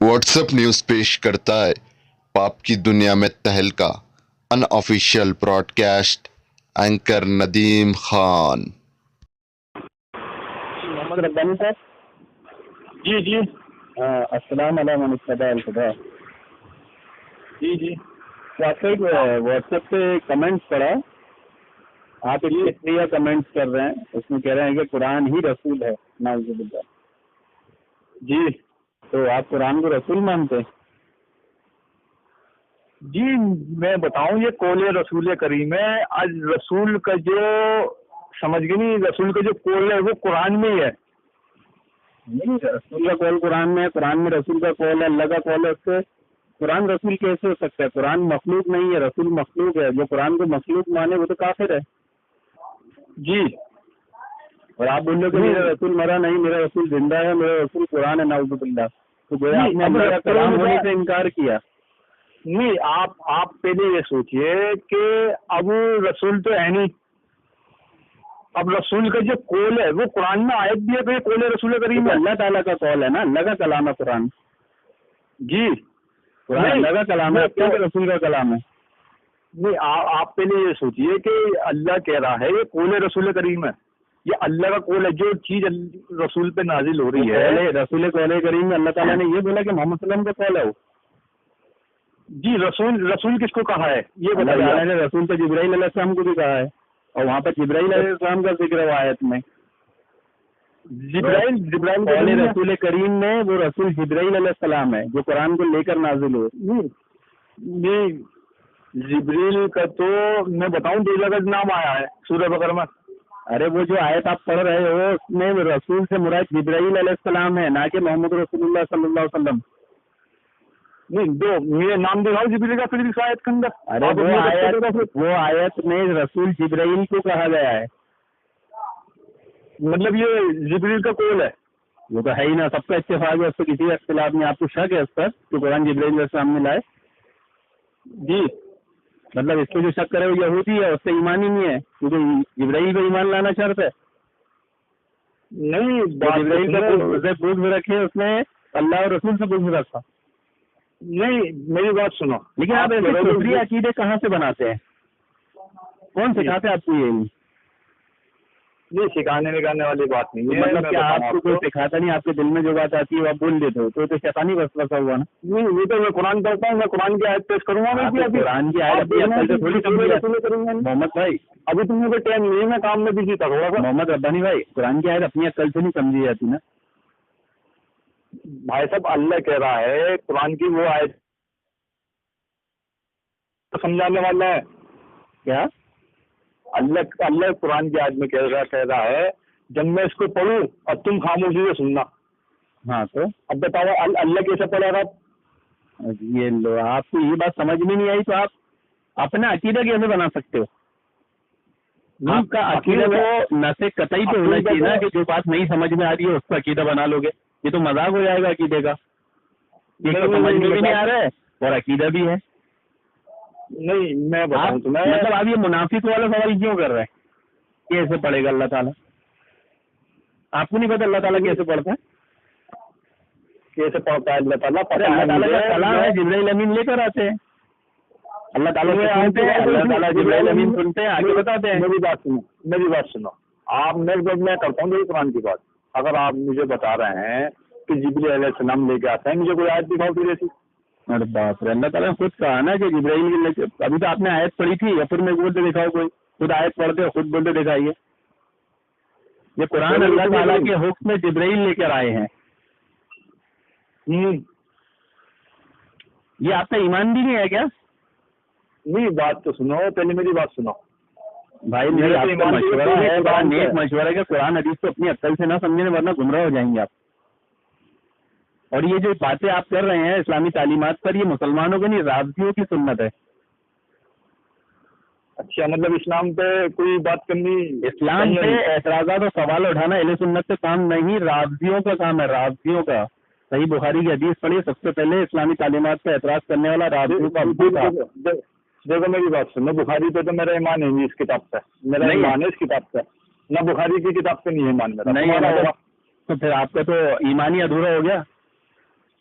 What's app news پیش کرتا ہے پاپ کی دنیا میں تہلکہ unofficial broadcast anchor Nadeem Khan. Muhammad Rabbani صاحب جی السلام علیکم الخدا جی تو آپ کا ایک واٹس ایپ پہ کمنٹس پڑا، آپ اتنے کمنٹس کر رہے ہیں، اس میں کہہ رہے ہیں کہ قرآن ہی رسول ہے، نعوذ باللہ۔ جی تو آپ قرآن کو رسول مانتے ہیں؟ جی میں بتاؤں، یہ قول رسول کریم ہے۔ آج رسول کا جو سمجھ گئے نہیں، رسول کا جو قول ہے وہ قرآن میں ہی ہے۔ نہیں، رسول کا قول قرآن میں ہے، قرآن میں رسول کا قول ہے، اللہ کا قول ہے، اس سے قرآن رسول کیسے ہو سکتا ہے؟ قرآن مخلوق نہیں ہے، رسول مخلوق ہے۔ جو قرآن کو مخلوق مانے وہ تو کافر ہے۔ جی اور آپ بول رہے کہ میرا رسول مرا نہیں، میرا رسول زندہ ہے، میرا رسول قرآن ہے، نعوذ باللہ۔ تو گویا آپ نے اللہ کا کلام ہونے سے انکار کیا۔ نہیں، آپ پہلے یہ سوچئے کہ اب رسول تو ہے نہیں، اب رسول کا جو قول ہے وہ قرآن میں آیت بھی ہے، تو یہ قول رسول کریم ہے۔ اللہ تعالیٰ کا قول ہے نا، اللہ کا کلام ہے قرآن۔ جی قرآن اللہ کا کلام ہے، کیا رسول کا کلام ہے؟ نہیں، آپ پہلے یہ سوچئے کہ اللہ کہہ رہا ہے یہ قول رسول کریم ہے، یہ اللہ کا قول ہے۔ جو چیز رسول پہ نازل ہو رہی ہے، رسول قول کریم میں اللہ تعالیٰ نے یہ بولا کہ محمد صلی اللہ علیہ وسلم کا قول ہے وہ۔ جی رسول کس کو کہا ہے یہ بتائیے۔ اللہ نے رسول تو جبرائیل علیہ السلام کو بھی کہا ہے، اور وہاں پر جبرائیل علیہ السلام کا ذکر ہے آیت میں۔ جبرائیل رسول کریم میں وہ رسول جبرائیل علیہ السلام ہے جو قرآن کو لے کر نازل ہوئے۔ نہیں، جبریل کا تو میں بتاؤں 2 جگہ نام آیا ہے سورہ بقرہ میں۔ ارے وہ جو آیت آپ پڑھ رہے ہو اس میں رسول سے مراد جبرائیل علیہ السلام ہے، نہ کہ محمد رسول اللہ صلی اللہ علیہ وسلم۔ نہیں، میرے نام دکھاؤ جبریل کا پھر اس آیت کے اندر۔ ارے وہ آیت میں رسول جبرائیل کو کہا گیا ہے، مطلب یہ جبریل کا قول ہے۔ وہ تو ہے ہی نا، سب کا اتفاق ہے، اس سے کسی اختلاف نہیں۔ آپ کو شک ہے اس پر کہ قرآن جبرائیل علیہ السلام نے لائے؟ جی مطلب اس پہ جو شک کرے وہ یہودی ہے، اس سے ایمان ہی نہیں ہے، کیونکہ جبرائیل پہ ایمان لانا شرط ہے۔ نہیں، جبرائیل کا بغض رکھے اس نے، اللہ اور رسول سے بغض رکھا۔ نہیں، میری بات سنو، لیکن آپ ایسے دوسری عقیدے کہاں سے بناتے ہیں؟ کون سکھاتے ہیں آپ کو یہ؟ نہیں، سکھانے نکالنے والی بات نہیں ہے۔ مطلب کہ آپ کو کوئی سکھاتا نہیں، آپ کے دل میں جو بات آتی ہے وہ آپ بول دیتے ہو، تو شیطانی وسوسہ ہوا نا۔ نہیں، وہ تو میں قرآن پڑھتا ہوں، میں قرآن کی آیت پیش کروں گا۔ قرآن کی آیت تھوڑی کروں گا محمد بھائی، ابھی تم کو ٹائم نہیں ہے، میں کام میں بزی تھا تھوڑا سا۔ محمد ربانی بھائی، قرآن کی آیت اپنی عقل سے نہیں سمجھی جاتی نا بھائی صاحب، اللہ کہہ رہا ہے قرآن کی وہ آیت سمجھانے والا ہے کیا؟ اللہ قرآن کی آیت میں کہہ رہا ہے جب میں اس کو پڑھوں اور تم خاموشی سے سننا۔ ہاں تو اب بتاؤ اللہ کیسے پڑھے گا؟ یہ لو، آپ کو یہ بات سمجھ میں نہیں آئی تو آپ اپنا عقیدہ کیسے بنا سکتے ہو؟ آپ کا عقیدہ تو نہ قطعی تو ہونا چاہیے نا، کہ جو بات نہیں سمجھ میں آ رہی ہے اس کا عقیدہ بنا لو گے، یہ تو مذاق ہو جائے گا عقیدے کا۔ یہ تو سمجھ میں بھی نہیں آ رہا ہے اور عقیدہ بھی ہے۔ نہیں، میں بتاؤں تمہیں، مطلب آپ یہ منافق والا سوال کیوں کر رہے ہیں؟ کیسے پڑھے گا اللہ تعالیٰ؟ آپ کو نہیں پتا اللہ تعالیٰ کیسے پڑھتا ہے؟ کیسے پڑھتا ہے اللہ تعالیٰ؟ اللہ تعالیٰ کا کلام ہے، جبرائیل امین لے کر آتے ہیں، اللہ تعالیٰ سنتے ہیں، اللہ تعالیٰ جبرائیل امین سنتے ہیں، آگے بتاتے ہیں۔ میری بات سنو، آپ میں کرتا ہوں قرآن کی بات۔ اگر آپ مجھے بتا رہے ہیں کہ جبریل علیہ السلام لے کے آتے ہیں، مجھے کوئی آیت دکھاؤ پھر ایسی۔ ارے باپ رے، اللہ تعالیٰ نے خود کہا نا کہ جبرائیل، ابھی تو آپ نے آیت پڑھی تھی، یا پھر میں بولتے دکھاؤ، کوئی خود آیت پڑھتے خود بولتے دکھائیے۔ یہ قرآن اللہ تعالیٰ کے حکم میں جبرائیل لے کر آئے ہیں۔ یہ آپ کا ایمان بھی نہیں ہے کیا؟ نہیں، بات تو سنو، پہلے میری بات سنو بھائی۔ میرا آپ کا مشورہ ہے، بڑا نیک مشورہ ہے کہ قرآن حدیث کو اپنی عقل سے نہ سمجھنے، ورنہ گمراہ ہو جائیں گے آپ۔ اور یہ جو باتیں آپ کر رہے ہیں اسلامی تعلیمات پر، یہ مسلمانوں کو نہیں، رافضیوں کی سنت ہے۔ اچھا، مطلب اسلام پہ کوئی بات کرنی، اسلام پہ اعتراضات اور سوال اٹھانا اہل سنت سے کام نہیں، رافضیوں کا کام ہے، رافضیوں کا۔ صحیح بخاری کی حدیث پڑھی، سب سے پہلے اسلامی تعلیمات پہ اعتراض کرنے والا رافضیوں کا ابو تھا۔ دیکھو میری بات سنو، بخاری پہ تو میرا ایمان ہے نہیں، اس کتاب پہ میرا ایمان ہے، اس کتاب پہ نہ، بخاری کی کتاب پہ نہیں ایمان میرا۔ نہیں، تو پھر آپ کا تو ایمان ہی ادھورا ہو گیا۔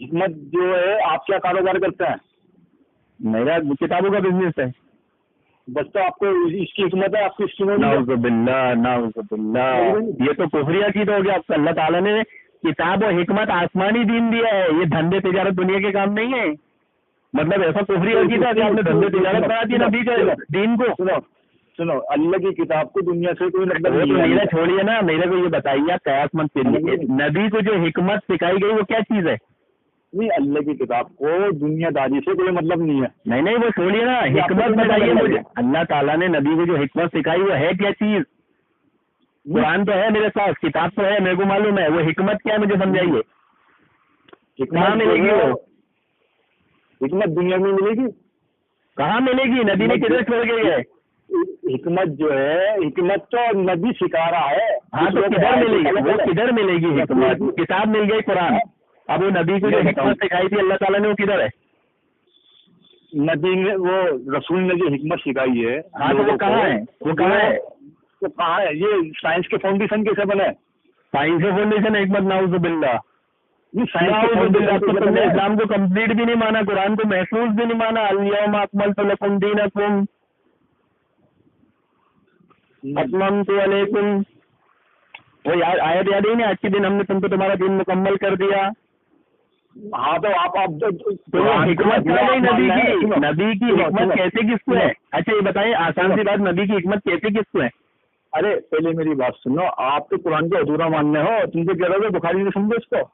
حکمت جو ہے آپ کیا کاروبار کرتے ہیں؟ میرا کتابوں کا بزنس ہے. بس تو آپ کو اس کی حکمت ہے، آپ کی اس کی نعوذ باللہ نعوذ باللہ، یہ تو کفری عقیدہ ہو گیا آپ کا. اللہ تعالیٰ نے کتاب و حکمت آسمانی دین دیا ہے، یہ دھندے تجارت دنیا کے کام نہیں ہے. مطلب ایسا کفری عقیدہ کہ آپ نے دھندے تجارت بنا دی نبی کے دین کو. سنو، اللہ کی کتاب کو دنیا سے کوئی مطلب وہ تو نہیں میرا ہے. چھوڑیے نا، میرے کو یہ بتائیے آپ قیاس مت کریے، نبی کو جو حکمت سکھائی گئی وہ کیا چیز ہے؟ نہیں، اللہ کی کتاب کو دنیا داری سے کوئی مطلب نہیں ہے. نہیں وہ چھوڑیے نا، حکمت بتائیے مجھے. اللہ تعالیٰ نے نبی کو جو حکمت سکھائی وہ ہے کیا چیز؟ قرآن تو ہے میرے پاس، کتاب تو ہے، میرے کو معلوم ہے، وہ حکمت کیا ہے مجھے سمجھائیے. کہاں ملے گی وہ حکمت دنیا میں ملے گی؟ کہاں ملے گی؟ نبی نے کدھر چھوڑ کے گئے؟ حکمت جو ہے، حکمت تو نبی سکھا رہا ہے. ہاں تو کدھر ملے گی وہ؟ کدھر ملے گی حکمت؟ کتاب مل گئی قرآن، اب وہ نبی کو جو حکمت سکھائی تھی اللہ تعالیٰ نے وہ کدھر ہے؟ نبی نے، وہ رسول نے جو حکمت سکھائی ہے. ہاں تو وہ کہاں ہے؟ وہ کہاں ہے؟ وہ کہاں ہے؟ یہ سائنس کے فاؤنڈیشن کیسے بنے؟ سائنس فاؤنڈیشن حکمت، نعوذ باللہ. سائنس تم نے اسلام کو کمپلیٹ بھی نہیں مانا، قرآن کو محفوظ بھی نہیں مانا. الیوم اکملت لکم دینکم اتممت علیکم، وہ آیت یاد ہی نہیں، آج کے دن ہم نے تم کو تمہارا دین مکمل کر دیا. ہاں تو آپ تو وہ حکمت کیا گئی نبی کی؟ نبی کی حکمت کہتے کس کو ہے؟ اچھا یہ بتائیے، آسان سی بات، نبی کی حکمت کہتے کس کو ہے؟ ارے پہلے میری بات سنو، آپ تو قرآن کو ادھورا ماننے ہو. تم تو کہہ رہے ہو بخاری نے سمجھو اس کو.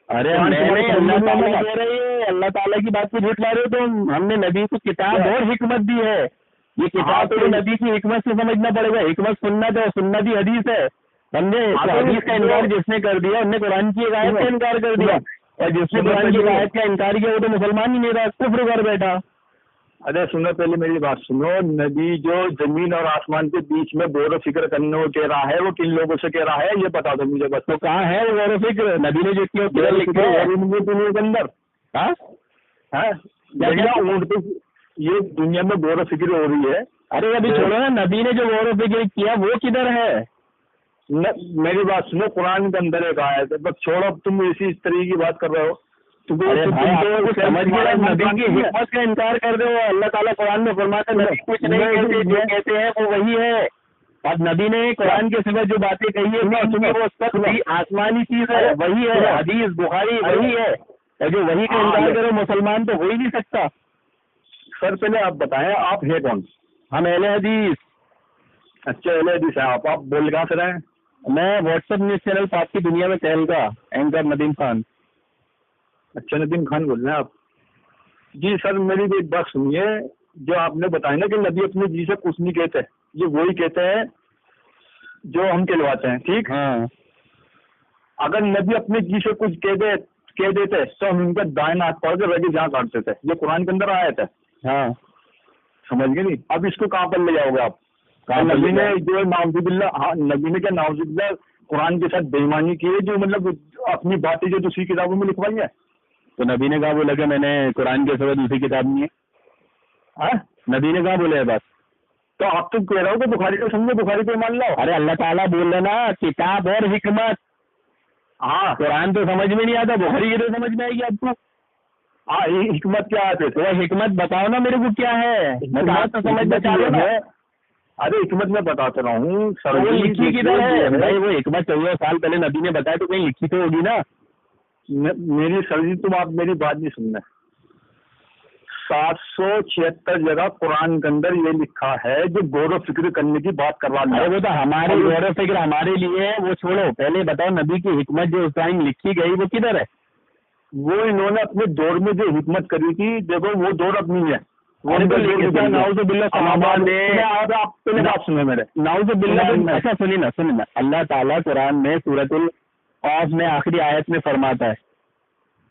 ارے اللہ تعالیٰ کہہ رہی ہے، اللہ تعالیٰ کی بات کو جھٹلا رہے ہو تم. ہم نے نبی کو کتاب اور حکمت دی ہے. یہ کتاب تو نبی کی حکمت سے سمجھنا پڑے گا. حکمت سنت ہے، سنت ہی حدیث ہے. ہم نے حدیث کا انکار جس نے کر دیا، ہم نے قرآن کی ایک آیت کا انکار کر دیا، اور جس نے قرآن کی آیت کا انکار کیا وہ تو مسلمان ہی نہیں رہا، کفر کر بیٹھا. ارے سنو، پہلے میری بات سنو. نبی جو زمین اور آسمان کے بیچ میں غور و فکر کرنے کو کہہ رہا ہے، وہ کن لوگوں سے کہہ رہا ہے یہ بتا دو مجھے بس. تو کہاں ہے وہ غور و فکر؟ نبی نے جو کیا دنیا کے اندر یہ دنیا میں غور و فکر ہو رہی ہے. ارے ابھی چھوڑو نا، نبی نے جو غور و فکر کیا وہ کدھر ہے؟ میری بات سنو، قرآن کے اندر ایک آیت ہے. بس چھوڑو، تم اسی اس طریقے کی بات کر رہے ہو. سمجھ گیا، نبی کی حکمت کا انکار کر دو. اللہ تعالیٰ قرآن میں فرماتا ہے نبی کچھ نہیں کہتے، جو کہتے ہیں وہ وہی ہے. اب نبی نے قرآن کے سوا جو باتیں کہی ہے وہ سب آسمانی چیز ہے، وہی ہے. حدیث بخاری وہی ہے، اور جو وہی کا انکار کرو مسلمان تو ہو ہی نہیں سکتا. سر پہلے آپ بتائیں، آپ ہے کون؟ ہم اہل حدیث. اچھا اہل حدیث ہے آپ بول کہاں سے رہے ہیں؟ میں واٹس ایپ نیوز چینل پاک کی دنیا میں چینل کا اینکر ندیم خان. اچھا ندیم خان بول رہے ہیں آپ؟ جی سر میری بھی ایک بات سنیے. جو آپ نے بتایا نا کہ نبی اپنے جی سے کچھ نہیں کہتے، یہ وہی کہتے ہیں جو ہم کہلواتے ہیں، ٹھیک؟ ہاں. اگر نبی اپنے جی سے کچھ کہہ دیتے تو ہم ان کا دائیں ہاتھ پکڑ کے رگی جہاں کاٹتے تھے. یہ قرآن کے اندر آیا تھا. ہاں سمجھ گئے نہیں؟ اب اس کو کہاں پر لے جاؤ گے آپ؟ نبی نے جو نعوذ باللہ، ہاں نبی نے کیا نعوذ باللہ قرآن کے ساتھ بے ایمانی کی ہے، جو مطلب اپنی باتیں جو دوسری کتابوں میں لکھوائی ہیں. تو نبی نے کہا بولا کہ میں نے قرآن کے سوا دوسری کتاب نہیں ہے؟ نبی نے کہا بولے بس. تو آپ تو کہہ رہے ہو کہ بخاری کو سمجھو، بخاری کو مان لو. ارے اللہ تعالیٰ بول رہے نا کتاب اور حکمت. ہاں قرآن تو سمجھ میں نہیں آتا، بخاری کی تو سمجھ میں آئے گی آپ کو. ہاں حکمت کیا آتے تھے؟ وہ حکمت بتاؤ نا میرے کو کیا ہے، بات تو سمجھ میں چاہیے نا. ارے حکمت میں بتاتا رہا ہوں سر. وہ لکھی کدھر ہے بھائی؟ وہ حکمت 14 سال پہلے نبی نے بتایا تو کہیں لکھی تو ہوگی نا. میری سر جی تم آپ میری بات نہیں سننا. 776 جگہ قرآن کے اندر یہ لکھا ہے جو غور و فکر کرنے کی بات کروا ہے. وہ تو ہماری غور و فکر ہمارے لیے ہے، وہ چھوڑو. پہلے بتاؤ نبی کی حکمت جو اس ٹائم لکھی گئی وہ کدھر ہے؟ وہ انہوں نے اپنے دور میں جو حکمت کری تھی، دیکھو وہ دور اب نہیں ہے. نعوذ باللہ ایسا سنی نا اللہ تعالیٰ قرآن میں سورۃ القاف میں آخری آیت میں فرماتا ہے،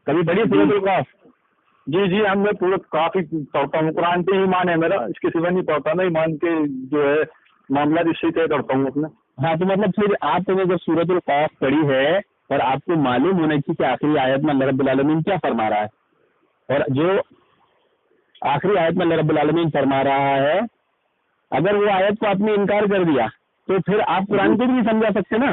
کبھی پڑھی سورۃ القاف؟ جی جی ہم میں پورا کافی پڑھتا ہوں. قرآن پہ ایمان ہے میرا، اس کے سوا نہیں پڑھتا نا. ایمان کے جو ہے معاملات اس سے طے کرتا ہوں اپنا. ہاں تو مطلب پھر آپ نے جب سورۃ القاف پڑھی ہے اور آپ کو معلوم ہونا چاہیے کہ آخری آیت میں اللہ رب العالمین کیا فرما رہا ہے، اور جو آخری آیت میں اللہ رب العالمین فرما رہا ہے، اگر وہ آیت کو آپ نے انکار کر دیا تو پھر آپ قرآن کو بھی نہیں سمجھا سکتے نا.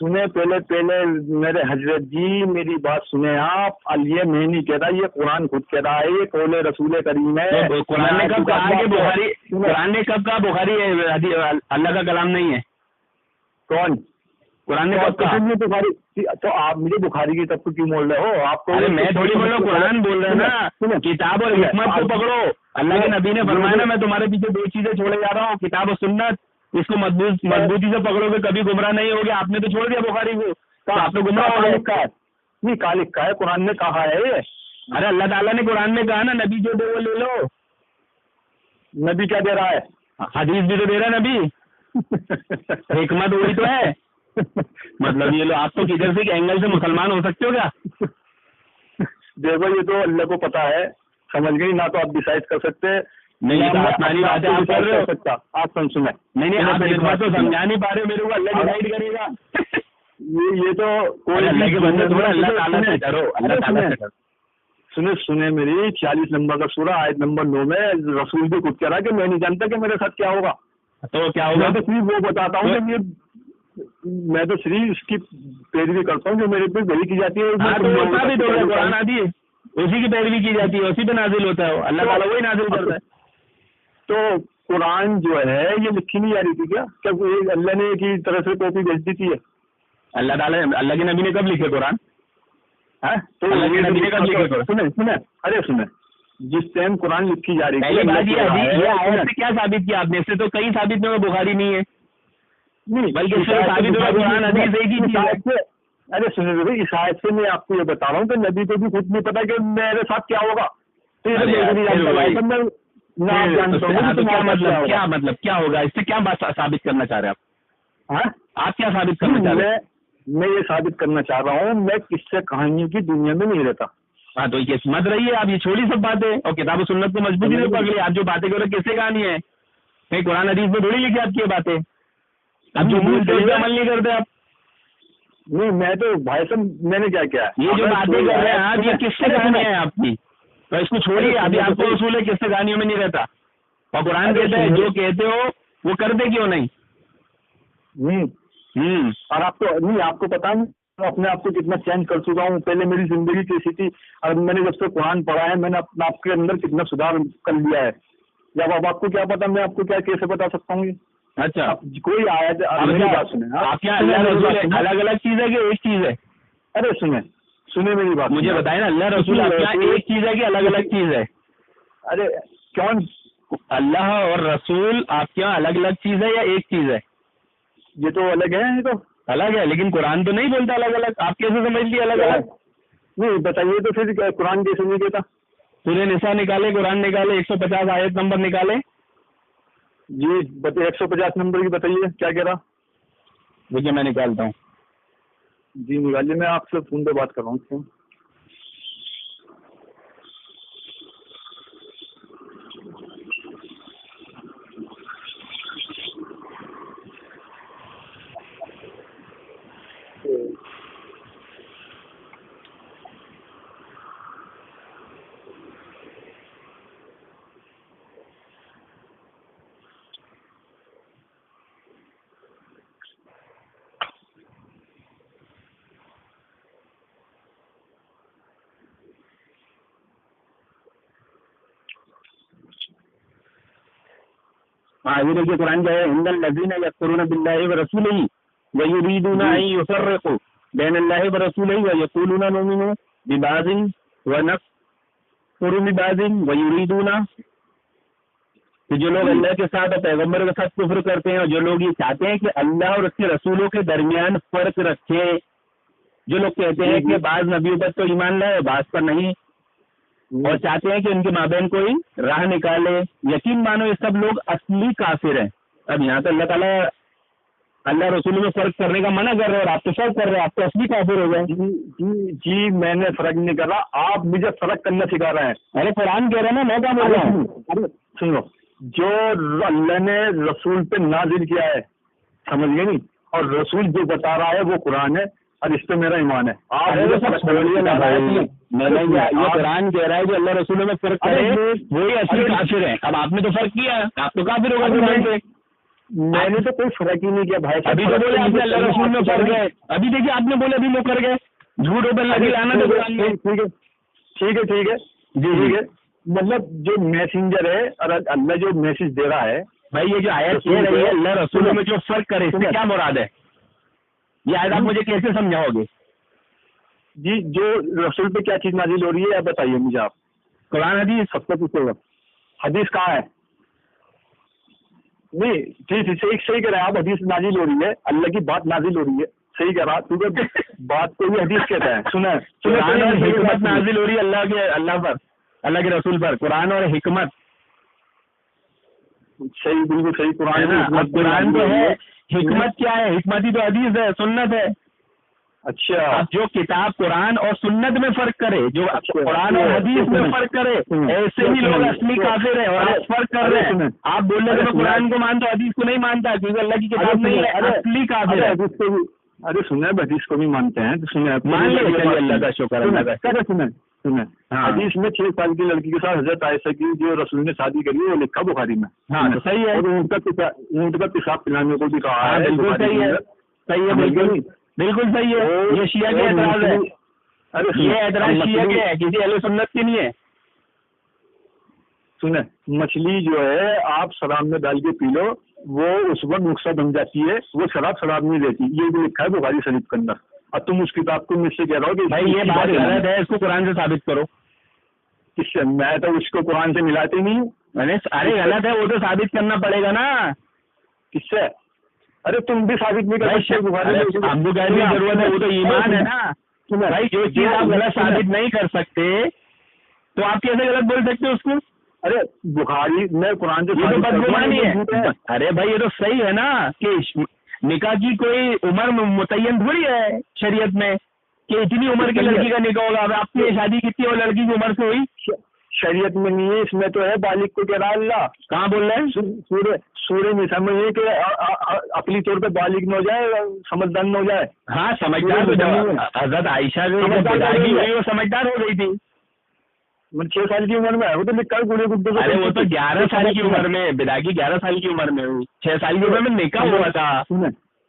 سنیں پہلے میرے حضرت جی میری بات سنیں آپ. یہ میں نہیں کہہ رہا, یہ قرآن خود کہہ رہا ہے, یہ قول رسول کریم ہے. تو قرآن نے کب کہا کہ بخاری, قرآن نے کب کہا بخاری اللہ کا کلام نہیں ہے؟ کون؟ قرآن نے کب کہا؟ بخاری. تو آپ مجھے بخاری کی طرف کیوں بول رہے ہو؟ آپ کو میں تھوڑی بول رہا ہوں, قرآن بول رہے ہیں نا. کتاب اور حکمت کو پکڑو. اللہ کے نبی نے فرمایا نا, میں تمہارے پیچھے 2 چیزیں چھوڑے جا رہا ہوں, کتاب و سنت. اس کو مضبوطی سے پکڑو گے کبھی گمراہ نہیں ہوگے. آپ نے تو چھوڑ دیا بخاری کو, تو آپ تو گمراہ ہو گئے. نہیں کہا لکھا ہے, قرآن نے کہا ہے. ارے اللہ تعالیٰ نے قرآن میں کہا نا, نبی جو دے وہ لے لو. نبی کیا دے رہا ہے؟ حدیث بھی تو دے رہا ہے نبی. حکمت وہی تو ہے. مطلب یہ لو, آپ تو کدھر سے اینگل سے مسلمان ہو سکتے ہو کیا؟ دیکھو یہ تو اللہ کو پتا ہے, سمجھ گئی نا. تو آپ ڈیسائڈ کر سکتے نہیں, یہ تو آسمانی بات ہے, آپ کر رہے ہو. آپ سنیں. نہیں, آپ حکمت تو سمجھا نہیں پا رہے میرے کو. اللہ ڈیسائڈ کرے گا. یہ تو کوئی اللہ کے بندے تھوڑا اللہ تعالیٰ سے ڈرو, اللہ تعالیٰ سے ڈرو. سنیں میری 46 نمبر کا سورہ آیت نمبر 9 میں رسول بھی خود کہہ رہا کہ میں نہیں جانتا کہ میرے ساتھ کیا ہوگا. تو کیا ہوگا؟ میں تو صرف وہ بتاتا ہوں کہ میں تو صرف اس کی پیروی کرتا ہوں جو میرے پہ وہی کی جاتی ہے. ثابت ہو گیا, قرآن آتی ہے اسی کی پیروی کی جاتی ہے, اسی پہ نازل ہوتا ہے, اللہ تعالیٰ وہی نازل کرتا ہے. تو قرآن جو ہے یہ لکھی نہیں جا رہی تھی کیا اللہ نے کی طرح سے کاپی بھیج دی تھی؟ اللہ تعالیٰ, اللہ کے نبی نے کب لکھے قرآن؟ تو اللہ کے نبی نے کب لکھے قرآن؟ سنیں جس ٹائم قرآن لکھی جا رہی پہلے بات یہ سے کیا ثابت کیا آپ نے؟ اس سے تو کئی ثابت میں بخاری نہیں ہے, نہیں بلکہ ثابت ہوا قرآن حدیث ایک ہی چیز ہے. ارے سنیں اس آیت سے میں آپ کو یہ بتا رہا ہوں کہ نبی کو بھی خود نہیں پتا کہ میرے ساتھ کیا ہوگا. کیا مطلب کیا ہوگا؟ اس سے کیا بات ثابت کرنا چاہ رہے ہیں آپ کیا ثابت کرنا چاہ رہے ہیں؟ میں یہ ثابت کرنا چاہ رہا ہوں میں قصے کہانیوں کی دنیا میں نہیں رہتا. ہاں تو یہ مت رہیے آپ, یہ چھوڑی سب باتیں اور کتاب و سنت کو مضبوطی سے پکڑ لی. آپ جو باتیں کر رہے کس سے کہانی ہے؟ کہیں قرآن حدیث میں تھوڑی لکھی آپ کی یہ باتیں. اب جو بولتے ہیں عمل نہیں کرتے آپ. نہیں میں تو بھائی صاحب میں نے کیا کیا یہ جو باتیں کر رہے ہیں آپ, یہ کس سے کہانی ہے آپ کی؟ تو اس کو چھوڑیے. ابھی آپ کو اصول ہے کس سے کہانیوں میں نہیں رہتا, اور قرآن کہتے ہیں جو کہتے ہو وہ کرتے کیوں نہیں؟ اور آپ کو نہیں, آپ کو پتا نہیں اپنے آپ کو کتنا چینج کر چکا ہوں. پہلے میری زندگی کیسی تھی اور میں نے جب سے قرآن پڑھا ہے میں نے اپنے آپ کے اندر کتنا سدھار کر لیا ہے. جب اب آپ کو کیا پتا, میں آپ کو کیا کیسے بتا سکتا ہوں. اچھا کوئی آیا بات سنیں آپ کیا اللہ رسول الگ الگ چیز ہے کہ ایک چیز ہے؟ ارے سنیں میری بات, مجھے بتائیں نا, اللہ رسول آپ کیا ایک چیز ہے کہ الگ الگ چیز ہے؟ ارے کون اللہ اور رسول آپ کیا الگ الگ چیز ہے یا ایک چیز ہے؟ یہ تو الگ ہے, یہ تو الگ ہے, لیکن قرآن تو نہیں بولتا الگ الگ. آپ کیسے سمجھ لیے الگ الگ؟ نہیں بتائیے تو پھر قرآن کیسے نہیں دیتا؟ سورہ نساء نکالے, قرآن نکالے, 150 آیت نمبر نکالے. جی 150 نمبر کی بتائیے کیا کہہ رہا. دیکھیے میں نکالتا ہوں. جی نکالیے, میں آپ سے فون پہ بات کر رہا ہوں. ہاں یہ دیکھیے قرآن جو ہے, ان الذین یکفرون باللہ ورسولہ ویریدون ان یفرقوا بین اللہ ورسولہ ویقولون نؤمن ببعض ونکفر ببعض ویریدون, کہ جو لوگ اللہ کے ساتھ اور پیغمبر کے ساتھ کفر کرتے ہیں اور جو لوگ یہ چاہتے ہیں کہ اللہ اور اس کے رسولوں کے درمیان فرق رکھیں, جو لوگ کہتے ہیں کہ بعض نبیوں پر تو ایمان لائے بعض پر نہیں, اور چاہتے ہیں کہ ان کے مابین کوئی راہ نکالے, یقین مانو یہ سب لوگ اصلی کافر ہیں. اب یہاں تو اللہ تعالیٰ اللہ رسول میں فرق کرنے کا منع کر رہے ہیں اور آپ تو فرق کر رہے ہیں, آپ تو اصلی کافر ہو گئے. جی میں نے فرق نہیں کر رہا, آپ مجھے فرق کرنا سکھا رہے ہیں. ارے قرآن کہہ رہے ہیں نا, میں کیا بول رہا ہوں. سنو, جو اللہ نے رسول پہ نازل کیا ہے سمجھ گئے نہیں, اور رسول جو بتا رہا ہے وہ قرآن ہے اور اس پہ میرا ایمان ہے. یہ قرآن کہہ رہا ہے جو اللہ رسولوں میں فرق کرے وہی اصلی کافر ہے. اب آپ نے تو فرق کیا, آپ تو کافر ہوگا قرآن سے. میں نے تو کوئی فرق ہی نہیں کیا بھائی صاحب. ابھی تو بولے آپ نے اللہ رسول میں کر گئے, ابھی دیکھیے آپ نے بولے ابھی وہ کر گئے, جھوٹ اوپر لگی لانا تو قرآن میں. ٹھیک ہے جی ٹھیک ہے. مطلب جو میسنجر ہے اور اللہ جو میسج دے رہا ہے بھائی, یہ جو آیت کہہ رہی ہے اللہ رسول میں جو فرق کرے, اس سے کیا مراد ہے؟ یہ آیت آپ مجھے کیسے سمجھاؤ گے؟ جی جو رسول پہ کیا چیز نازل ہو رہی ہے آپ بتائیے مجھے. آپ قرآن حدیث سب کو پوچھے گا حدیث کہاں ہے؟ نہیں ٹھیک صحیح کہہ رہے ہیں آپ. حدیث نازل ہو رہی ہے, اللہ کی بات نازل ہو رہی ہے, صحیح کہہ رہا, کیونکہ بات کو بھی حدیث کہتا ہے. سنیں قرآن اور حکمت نازل ہو رہی ہے اللہ پر, اللہ کے رسول پر. قرآن اور حکمت صحیح, بالکل صحیح. ہے نا. اب قرآن تو ہے, حکمت کیا ہے؟ حکمت ہی تو حدیث ہے, سنت ہے. اچھا اب جو کتاب قرآن اور سنت میں فرق کرے, جو قرآن اور حدیث میں فرق کرے, ایسے ہی لوگ اصلی کافر ہیں اور آپ فرق کر رہے ہیں. آپ بول رہے ہیں میں قرآن کو مانتا ہوں, حدیث کو نہیں مانتا, کیونکہ اللہ کی کتاب نہیں ہے, اصلی کافر ہے. ارے سنیں, حدیث کو بھی مانتے ہیں تو سنیں, مان لے. چلیے اللہ کا شکر, اللہ کا. سنیں حدیث میں 6 سال کی لڑکی کے ساتھ حضرت عائشہ کی جو رسول نے شادی کری وہ لکھا بخاری میں. ہاں تو صحیح ہے. اونٹ کا پیشاب پلانے کو بھی کہا ہے. بالکل صحیح ہے, صحیح ہے, بالکل صحیح ہے. یہ شیعہ کے اعتراض ہے. یہ اعتراض شیعہ کے ہے, کسی اہل سنت کے نہیں ہے. سنیں مچھلی جو ہے آپ شراب میں ڈال کے پی لو, وہ اس وقت نقصہ بن جاتی ہے, وہ شراب نہیں دیتی. یہ بھی لکھا ہے بخاری شریف کے اندر. اب تم اس کتاب کو مجھ سے کہہ رہا ہو کہ بھائی یہ بات غلط ہے, اس کو قرآن سے ثابت کرو. کس سے؟ میں تو اس کو قرآن سے ملاتے نہیں ہوں. ارے غلط ہے, وہ تو ثابت کرنا پڑے گا نا. کس سے؟ ارے تم بھی ثابت نہیں کر سکتے بخاری میں. اب کو کہنے کی ضرورت ہے, وہ تو ایمان ہے نا. بھائی جو چیز آپ غلط ثابت نہیں کر سکتے تو آپ کیسے غلط بول سکتے اس کو؟ ارے بخاری میں قرآن سے یہ تو بدگمانی ہے. ارے بھائی یہ تو صحیح ہے نا کہ نکاح کی کوئی عمر متعین تھوڑی ہے شریعت میں کہ اتنی عمر کی لڑکی کا نکاح ہوگا. اب آپ نے شادی کی تھی اور لڑکی کی عمر سے ہوئی, شریعت میں نہیں ہے. اس میں تو ہے بالغ کو کہہ رہا اللہ. کہاں بول رہے ہیں؟ سورہ نساء میں یہ کہ عقلی طور پہ بالغ نہ ہو جائے, سمجھدار نہ ہو جائے. ہاں سمجھدار. حضرت عائشہ وہ سمجھدار ہو گئی تھی 6 سال کی عمر میں. وہ تو لکھا ہے گڈو. ارے وہ تو 11 سال کی عمر میں, بیداغی 11 سال کی عمر میں ہوئی, 6 سال کی عمر میں نکاح ہوا تھا.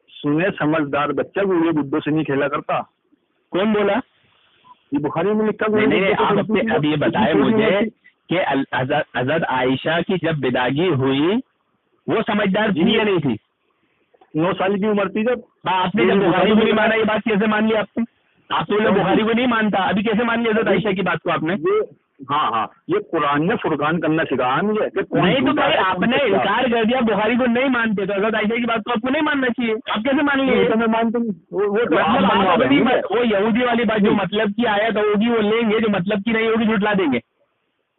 سنیں سمجھدار بچہ گوڑے گڈو سے نہیں کھیلا کرتا. کون بولا؟ یہ بخاری میں لکھا. نہیں آپ اپنے اب یہ بتائے مجھے کہ حضرت عائشہ کی جب بیداغی ہوئی وہ سمجھدار تھی یا نہیں تھی؟ 9 سال کی عمر تھی جب. آپ نے جب بخاری کو نہیں مانا, یہ بات کیسے مان لی آپ نے؟ آپ تو بخاری کو نہیں مانتا, ابھی کیسے مان لی حضرت عائشہ کی بات کو آپ نے؟ ہاں یہ قرآن نے فرقان کرنا سکھایا مجھے. نہیں تو بھائی آپ نے انکار کر دیا, بخاری کو نہیں مانتے تو حضرت عائشہ کی بات کو آپ کو نہیں ماننا چاہیے. آپ کیسے مان لیے؟ میں مانتا ہوں. وہ یہودی والی بات جو مطلب کی آیت ہوگی وہ لیں گے, جو مطلب کی نہیں ہوگی جھٹلا دیں گے.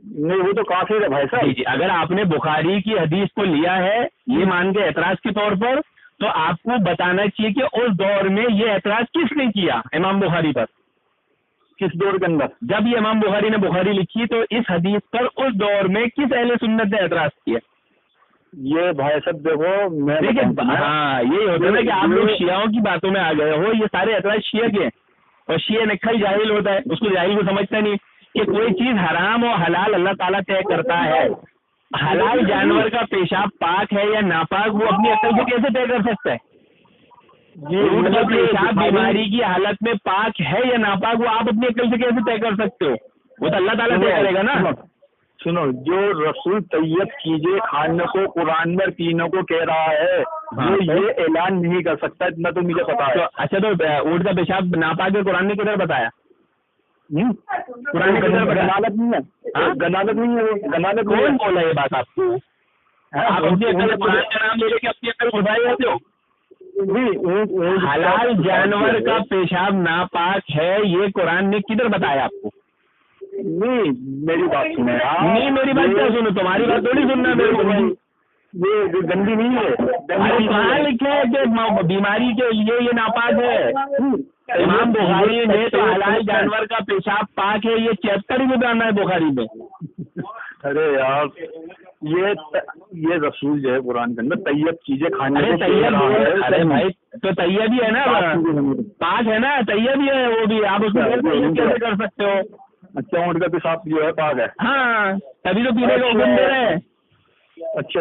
نہیں وہ تو کافی ہے بھائی صاحب. جی اگر آپ نے بخاری کی حدیث کو لیا ہے یہ مان کے اعتراض کے طور پر, تو آپ کو بتانا چاہیے کہ اس دور میں یہ اعتراض کس نے کیا امام بخاری پر. کس دور کے اندر؟ جب یہ امام بخاری نے بخاری لکھی تو اس حدیث پر اس دور میں کس اہل سنت نے اعتراض کیا؟ یہ بھائی صاحب دیکھو میں ہاں یہی ہوتا ہے نا کہ آپ لوگ شیعوں کی باتوں میں آ گئے ہو. یہ سارے اعتراض شیعہ کے ہیں, اور شیعہ نکھل جاہل ہوتا ہے, اس کو جاہل کو سمجھتا نہیں کہ کوئی چیز حرام اور حلال اللہ تعالیٰ طے کرتا ہے. حلال جانور کا پیشاب پاک ہے یا ناپاک وہ اپنی عقل سے کیسے طے کر سکتا ہے؟ اونٹ کا پیشاب بیماری کی حالت میں پاک ہے یا ناپاک وہ آپ اپنی عقل سے کیسے طے کر سکتے ہو؟ وہ تو اللہ تعالیٰ طے کرے گا نا. سنو, جو رسول طیب کیجئے کھانے کو قرآن میں پینے کو کہہ رہا ہے وہ یہ اعلان نہیں کر سکتا, اتنا تو مجھے پتا ہے. اچھا تو اونٹ کا پیشاب ناپاک ہے قرآن نے کدھر بتایا؟ قرآن نے کدھر بتایا؟ گنالت نہیں ہے, گنالت نہیں ہے. گنالت کون بولا یہ بات آپ کو؟ آپ اپنی عقل قرآن کا نام لے لے کے اپنی عقل بتائی جاتے ہو. حلال جانور کا پیشاب ناپاک ہے یہ قرآن نے کدھر بتایا آپ کو؟ نہیں میری بات سنیں. نہیں میری بات کیا سنو, تمہاری بات تھوڑی سننا میرے کو. یہ گندی نہیں ہے. کہاں لکھے کہ بیماری کے لیے یہ ناپاک ہے؟ امام بخاری نے تو حلال جانور کا پیشاب پاک ہے یہ 76 میں بیان ہے بخاری میں. ارے یار یہ رسول جو ہے قرآن کے اندر طیب چیزیں کھانے کو. ارے بھائی تو طیب ہی ہے نا, پاک ہے نا, طیب ہی ہے وہ بھی. آپ اس کو کیسے کر سکتے ہو؟ اچھا اونٹ کا پیشاب جو ہے پاک ہے. ہاں تبھی تو پینے کا حکم دے رہے ہیں. اچھا